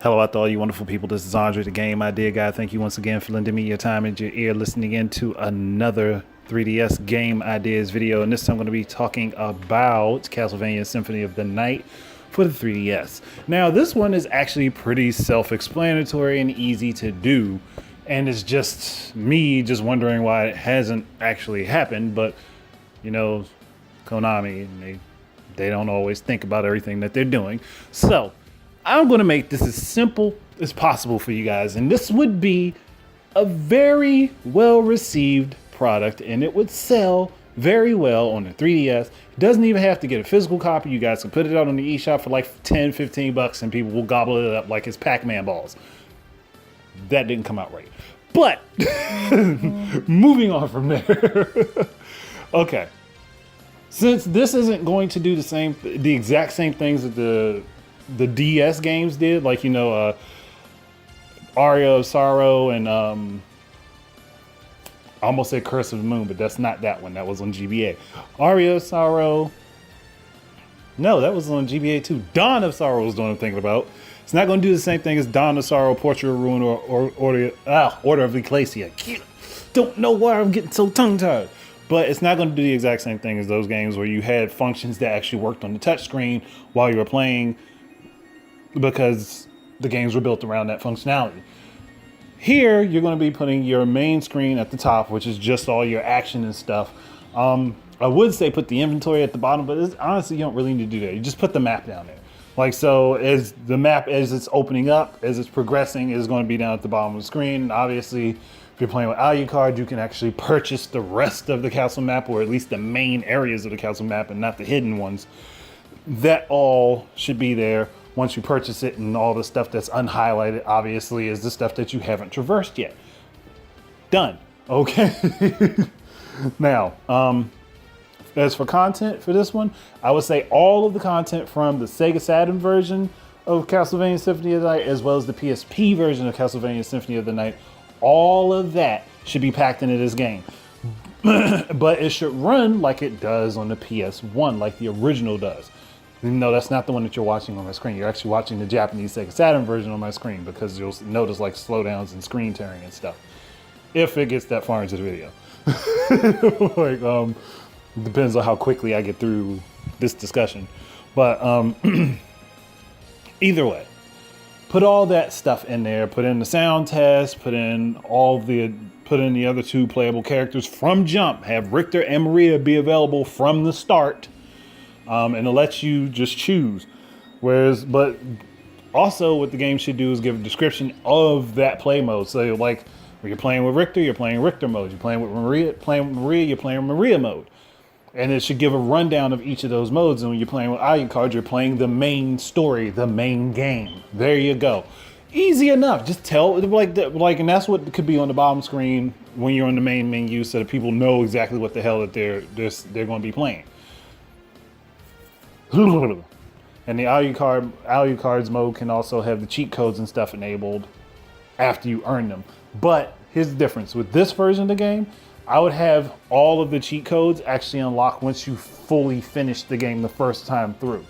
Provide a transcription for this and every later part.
Hello out to all you wonderful people. This is Andre, the game idea guy. Thank you once again for lending me your time and your ear listening in to another 3DS game ideas video. And this time I'm going to be talking about Castlevania Symphony of the Night for the 3DS. Now, this one is actually pretty self-explanatory and easy to do. And it's just me just wondering why it hasn't actually happened. But, you know, Konami, they don't always think about everything that they're doing. So I'm going to make this as simple as possible for you guys. And this would be a very well-received product, and it would sell very well on the 3DS. It doesn't even have to get a physical copy. You guys can put it out on the eShop for like 10, 15 bucks, and people will gobble it up like it's Pac-Man balls. That didn't come out right. But moving on from there. Okay. Since this isn't going to do the exact same things that the DS games did, like, you know, Aria of Sorrow and I almost said Curse of the Moon, but that's not that one. That was on GBA. Aria of Sorrow. No, that was on GBA too. Dawn of Sorrow was the one I'm thinking about. It's not going to do the same thing as Dawn of Sorrow, Portrait of Ruin, or Order of Ecclesia. Don't know why I'm getting so tongue-tied. But it's not going to do the exact same thing as those games where you had functions that actually worked on the touchscreen while you were playing, because the games were built around that functionality. Here, you're going to be putting your main screen at the top, which is just all your action and stuff. I would say put the inventory at the bottom, but honestly, you don't really need to do that. You just put the map down there. Like, so as the map, as it's opening up, as it's progressing, is going to be down at the bottom of the screen. And obviously, if you're playing with Alucard, you can actually purchase the rest of the castle map, or at least the main areas of the castle map and not the hidden ones. That all should be there once you purchase it, and all the stuff that's unhighlighted obviously is the stuff that you haven't traversed yet. Done. Okay. Now, as for content for this one, I would say all of the content from the Sega Saturn version of Castlevania Symphony of the Night, as well as the PSP version of Castlevania Symphony of the Night, all of that should be packed into this game. But it should run like it does on the PS1, like the original does. No, that's not the one that you're watching on my screen. You're actually watching the Japanese Sega Saturn version on my screen, because you'll notice like slowdowns and screen tearing and stuff. If it gets that far into the video. Like, depends on how quickly I get through this discussion. But either way, put all that stuff in there. Put in the sound test, put in the other two playable characters from jump. Have Richter and Maria be available from the start. And it lets you just choose. But also what the game should do is give a description of that play mode. So like when you're playing with Richter, you're playing Richter mode. You're playing with Maria, you're playing Maria mode. And it should give a rundown of each of those modes. And when you're playing with Alucard, you're playing the main story, the main game. There you go. Easy enough. Just tell, and that's what could be on the bottom screen when you're on the main menu, so that people know exactly what the hell that they're going to be playing. And the Alucard's mode can also have the cheat codes and stuff enabled after you earn them. But here's the difference. With this version of the game, I would have all of the cheat codes actually unlocked once you fully finish the game the first time through.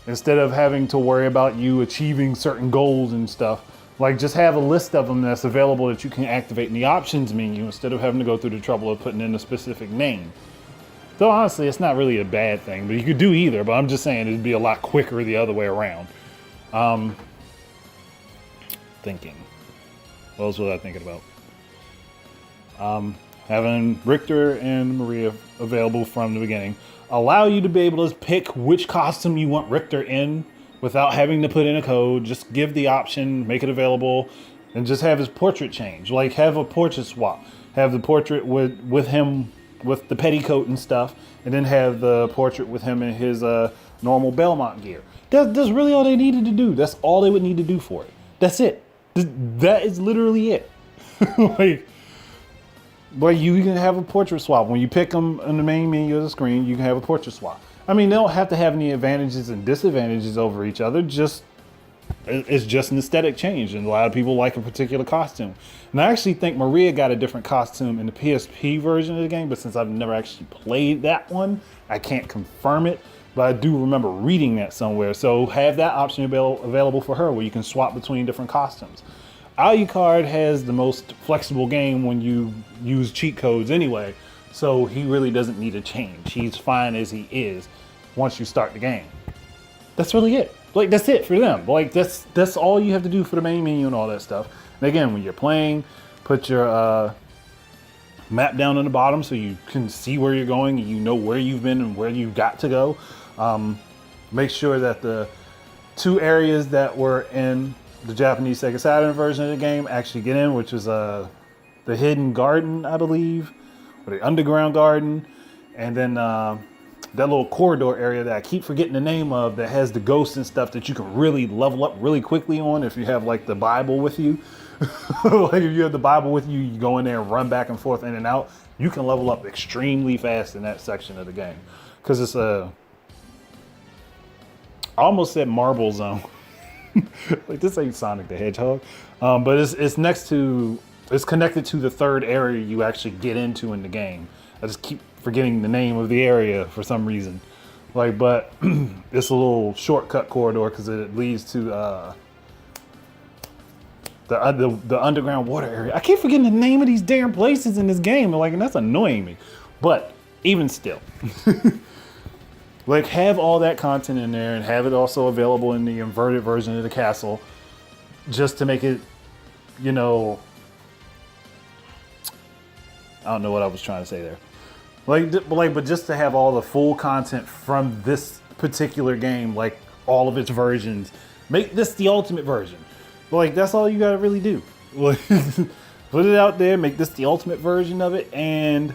Instead of having to worry about you achieving certain goals and stuff, like just have a list of them that's available that you can activate in the options menu, instead of having to go through the trouble of putting in a specific name. Though honestly, it's not really a bad thing, but you could do either. But I'm just saying it'd be a lot quicker the other way around. Thinking. What else was I thinking about? Having Richter and Maria available from the beginning. Allow you to be able to pick which costume you want Richter in without having to put in a code. Just give the option, make it available, and just have his portrait change. Like have a portrait swap. Have the portrait with him with the petticoat and stuff, and then have the portrait with him in his normal Belmont gear. That's really all they needed to do. That's all they would need to do for it. That's it. That is literally it. Like you can have a portrait swap. When you pick them on the main menu of the screen, you can have a portrait swap. I mean, they don't have to have any advantages and disadvantages over each other. It's just an aesthetic change, and a lot of people like a particular costume. And I actually think Maria got a different costume in the PSP version of the game, but since I've never actually played that one, I can't confirm it. but I do remember reading that somewhere. So have that option available for her where you can swap between different costumes. Alucard has the most flexible game when you use cheat codes anyway, so he really doesn't need a change. He's fine as he is once you start the game. That's really it. Like, that's it for them. Like, that's all you have to do for the main menu and all that stuff. And again, when you're playing, put your map down on the bottom so you can see where you're going and you know where you've been and where you've got to go. Make sure that the 2 areas that were in the Japanese Sega Saturn version of the game actually get in, which is the Hidden Garden, I believe, or the Underground Garden, and then that little corridor area that I keep forgetting the name of that has the ghosts and stuff that you can really level up really quickly on if you have like the Bible with you. Like if you have the Bible with you, you go in there and run back and forth in and out. You can level up extremely fast in that section of the game because it's I almost said Marble Zone. Like this ain't Sonic the Hedgehog, but it's connected to the 3rd area you actually get into in the game. I just keep forgetting the name of the area for some reason. Like, but it's a little shortcut corridor because it leads to the underground water area. I keep forgetting the name of these damn places in this game. Like, and that's annoying me. But even still, like, have all that content in there and have it also available in the inverted version of the castle, just to make it, you know, I don't know what I was trying to say there. But just to have all the full content from this particular game, like all of its versions, make this the ultimate version. Like, that's all you gotta really do. Like, put it out there, make this the ultimate version of it, and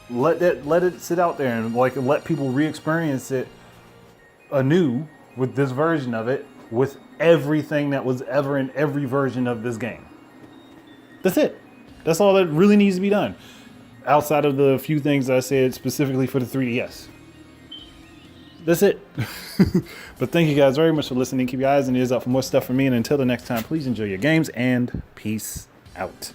let it sit out there and like let people re-experience it anew with this version of it, with everything that was ever in every version of this game. That's it. That's all that really needs to be done. Outside of the few things I said specifically for the 3DS. That's it. But thank you guys very much for listening. Keep your eyes and ears out for more stuff from me. And until the next time, please enjoy your games and peace out.